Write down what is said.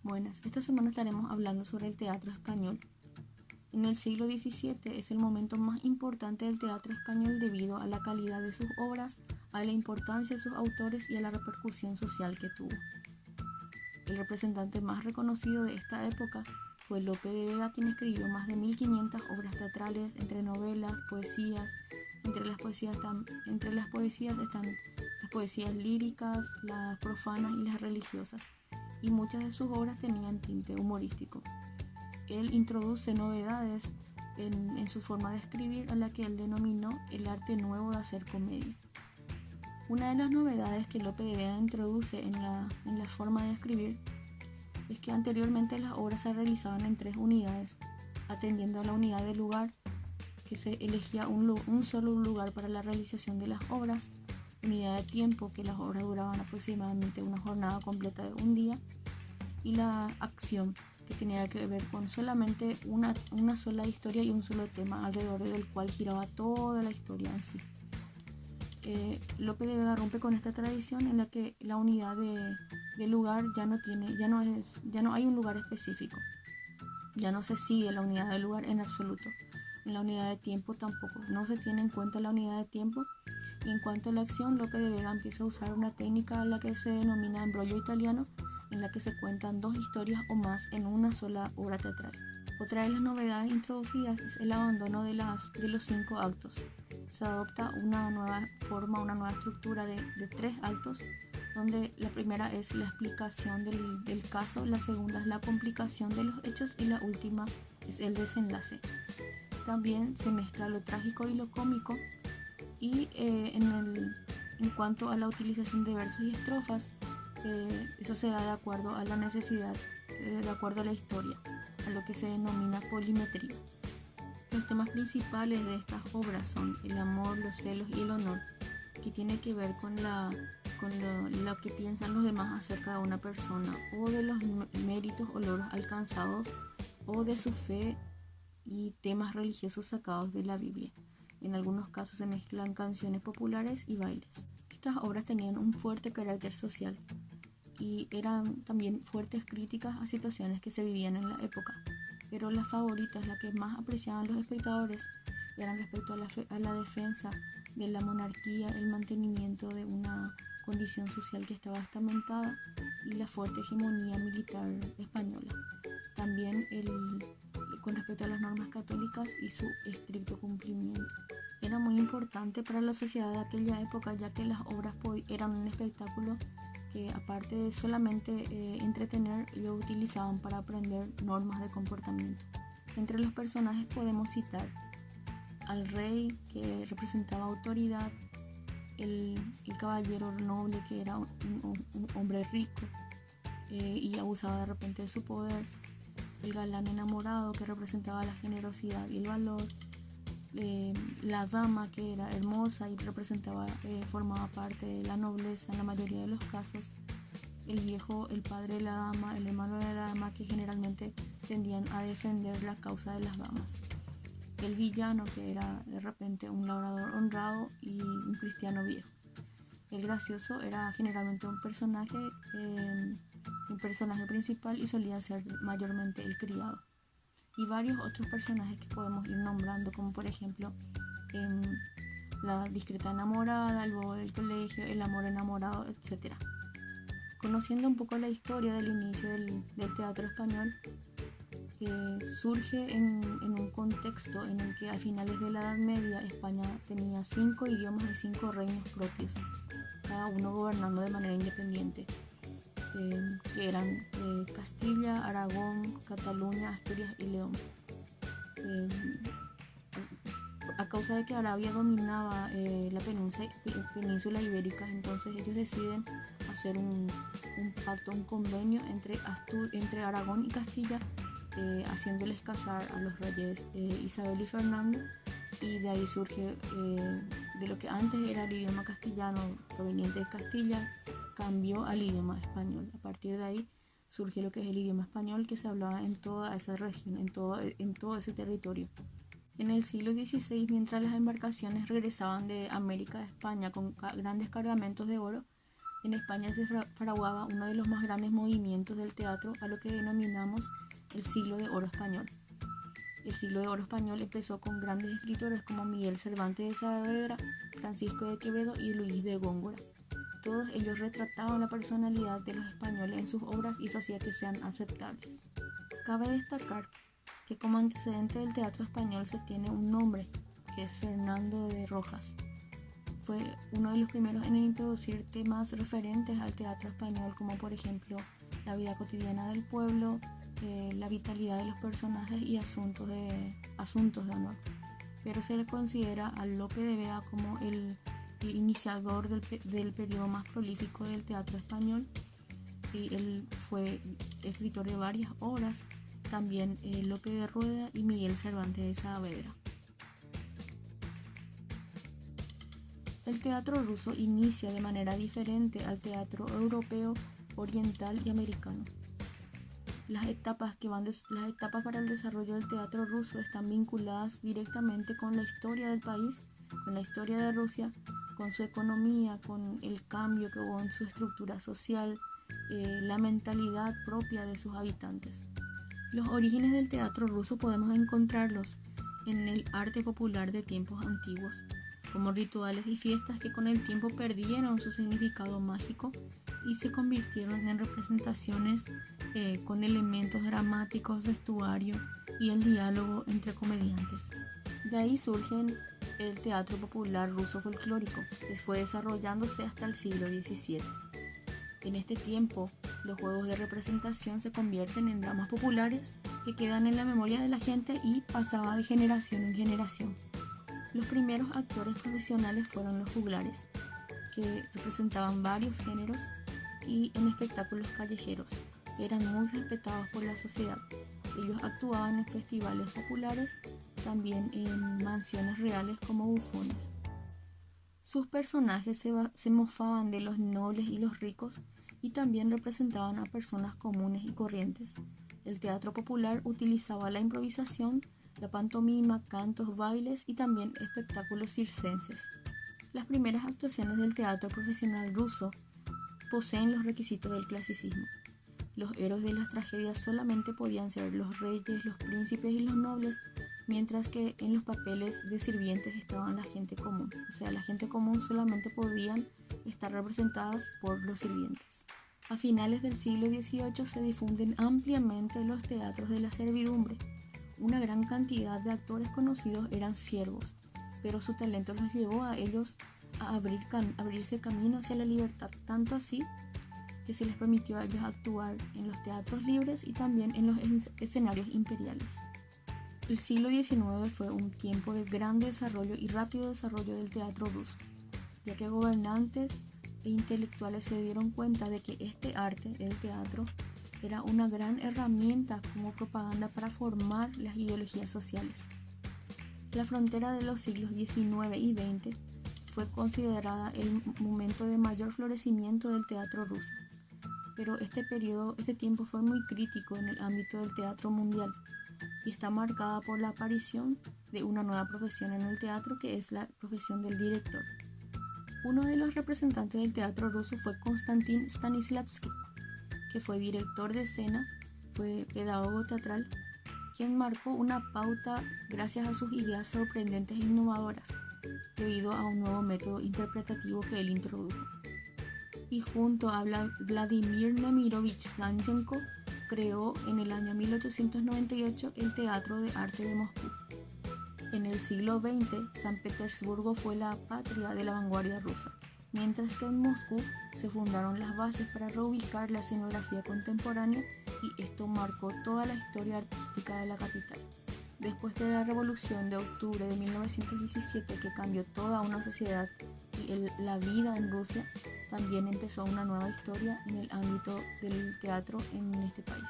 Buenas, esta semana estaremos hablando sobre el teatro español. En el siglo XVII es el momento más importante del teatro español debido a la calidad de sus obras, a la importancia de sus autores y a la repercusión social que tuvo. El representante más reconocido de esta época fue Lope de Vega, quien escribió más de 1500 obras teatrales entre novelas, poesías. Entre las poesías están las poesías líricas, las profanas y las religiosas, y muchas de sus obras tenían tinte humorístico. Él introduce novedades en su forma de escribir, a la que él denominó el arte nuevo de hacer comedia. Una de las novedades que Lope de Vega introduce en la forma de escribir es que anteriormente las obras se realizaban en 3 unidades, atendiendo a la unidad de lugar, que se elegía un solo lugar para la realización de las obras, unidad de tiempo, que las obras duraban aproximadamente una jornada completa de un día, y la acción, que tenía que ver con solamente una sola historia y un solo tema alrededor del cual giraba toda la historia en sí. Lope de Vega rompe con esta tradición en la que la unidad de lugar ya no hay un lugar específico, ya no se sigue la unidad de lugar en absoluto. En la unidad de tiempo tampoco, no se tiene en cuenta la unidad de tiempo. Y en cuanto a la acción, Lope de Vega empieza a usar una técnica a la que se denomina embrollo italiano, en la que se cuentan 2 historias o más en una sola obra teatral. Otra de las novedades introducidas es el abandono de los 5 actos. Se adopta una nueva forma, una nueva estructura de 3 actos, donde la primera es la explicación del caso, la segunda es la complicación de los hechos y la última es el desenlace. También se mezcla lo trágico y lo cómico, y en cuanto a la utilización de versos y estrofas, eso se da de acuerdo a la necesidad, de acuerdo a la historia, a lo que se denomina polimetría. Los temas principales de estas obras son el amor, los celos y el honor, que tiene que ver con lo que piensan los demás acerca de una persona, o de los méritos o logros alcanzados, o de su fe, y temas religiosos sacados de la Biblia. En algunos casos se mezclan canciones populares y bailes. Estas obras tenían un fuerte carácter social y eran también fuertes críticas a situaciones que se vivían en la época, pero las favoritas, las que más apreciaban los espectadores, eran respecto a la defensa de la monarquía, el mantenimiento de una condición social que estaba estamentada y la fuerte hegemonía militar española. También con respecto a las normas católicas y su estricto cumplimiento. Era muy importante para la sociedad de aquella época, ya que las obras eran un espectáculo que, aparte de solamente entretener, lo utilizaban para aprender normas de comportamiento. Entre los personajes podemos citar al rey, que representaba autoridad, el caballero noble, que era un hombre rico y abusaba de repente de su poder, el galán enamorado, que representaba la generosidad y el valor, la dama, que era hermosa y formaba parte de la nobleza en la mayoría de los casos, el viejo, el padre de la dama, el hermano de la dama, que generalmente tendían a defender la causa de las damas, el villano, que era de repente un labrador honrado y un cristiano viejo. El gracioso era generalmente un personaje principal, y solía ser mayormente el criado. Y varios otros personajes que podemos ir nombrando, como por ejemplo la discreta enamorada, el bobo del colegio, el amor enamorado, etc. Conociendo un poco la historia del inicio del teatro español, surge en un contexto en el que a finales de la Edad Media España tenía 5 idiomas y 5 reinos propios, cada uno gobernando de manera independiente, que eran Castilla, Aragón, Cataluña, Asturias y León. A causa de que Arabia dominaba la península ibérica, entonces ellos deciden hacer un pacto, un convenio entre Aragón y Castilla, haciéndoles casar a los reyes Isabel y Fernando, y de ahí surge de lo que antes era el idioma castellano proveniente de Castilla, cambió al idioma español. A partir de ahí surge lo que es el idioma español, que se hablaba en toda esa región, en todo ese territorio. En el siglo XVI, mientras las embarcaciones regresaban de América a España con grandes cargamentos de oro, en España se fraguaba uno de los más grandes movimientos del teatro, a lo que denominamos el siglo de oro español. El siglo de oro español empezó con grandes escritores como Miguel Cervantes de Saavedra, Francisco de Quevedo y Luis de Góngora. Todos ellos retrataban la personalidad de los españoles en sus obras y eso hacía que sean aceptables. Cabe destacar que como antecedente del teatro español se tiene un nombre, que es Fernando de Rojas. Fue uno de los primeros en introducir temas referentes al teatro español, como por ejemplo la vida cotidiana del pueblo, la vitalidad de los personajes y asuntos de honor. Pero se le considera a Lope de Vega como el iniciador del periodo más prolífico del teatro español, y él fue escritor de varias obras, también Lope de Rueda y Miguel Cervantes de Saavedra. El teatro ruso inicia de manera diferente al teatro europeo, oriental y americano. Las etapas para el desarrollo del teatro ruso están vinculadas directamente con la historia del país, con la historia de Rusia, con su economía, con el cambio que hubo en su estructura social, la mentalidad propia de sus habitantes. Los orígenes del teatro ruso podemos encontrarlos en el arte popular de tiempos antiguos, como rituales y fiestas que con el tiempo perdieron su significado mágico y se convirtieron en representaciones con elementos dramáticos, vestuario y el diálogo entre comediantes. De ahí surge el teatro popular ruso folclórico, que fue desarrollándose hasta el siglo XVII. En este tiempo, los juegos de representación se convierten en dramas populares que quedan en la memoria de la gente y pasaba de generación en generación. Los primeros actores profesionales fueron los juglares, que representaban varios géneros y en espectáculos callejeros. Eran muy respetados por la sociedad. Ellos actuaban en festivales populares, también en mansiones reales como bufones. Sus personajes se mofaban de los nobles y los ricos y también representaban a personas comunes y corrientes. El teatro popular utilizaba la improvisación, la pantomima, cantos, bailes y también espectáculos circenses. Las primeras actuaciones del teatro profesional ruso poseen los requisitos del clasicismo. Los héroes de las tragedias solamente podían ser los reyes, los príncipes y los nobles, mientras que en los papeles de sirvientes estaban la gente común. O sea, la gente común solamente podían estar representadas por los sirvientes. A finales del siglo XVIII se difunden ampliamente los teatros de la servidumbre. Una gran cantidad de actores conocidos eran siervos, pero su talento los llevó a ellos a abrirse camino hacia la libertad, tanto así que se les permitió a ellos actuar en los teatros libres y también en los escenarios imperiales. El siglo XIX fue un tiempo de gran desarrollo y rápido desarrollo del teatro ruso, ya que gobernantes e intelectuales se dieron cuenta de que este arte, el teatro, era una gran herramienta como propaganda para formar las ideologías sociales. La frontera de los siglos XIX y XX fue considerada el momento de mayor florecimiento del teatro ruso, pero este tiempo fue muy crítico en el ámbito del teatro mundial y está marcada por la aparición de una nueva profesión en el teatro, que es la profesión del director. Uno de los representantes del teatro ruso fue Konstantin Stanislavski, que fue director de escena, fue pedagogo teatral, quien marcó una pauta gracias a sus ideas sorprendentes e innovadoras, debido a un nuevo método interpretativo que él introdujo. Y junto a Vladimir Nemirovich Danchenko, creó en el año 1898 el Teatro de Arte de Moscú. En el siglo XX, San Petersburgo fue la patria de la vanguardia rusa, mientras que en Moscú se fundaron las bases para reubicar la escenografía contemporánea y esto marcó toda la historia artística de la capital. Después de la Revolución de Octubre de 1917, que cambió toda una sociedad y la vida en Rusia, también empezó una nueva historia en el ámbito del teatro en este país.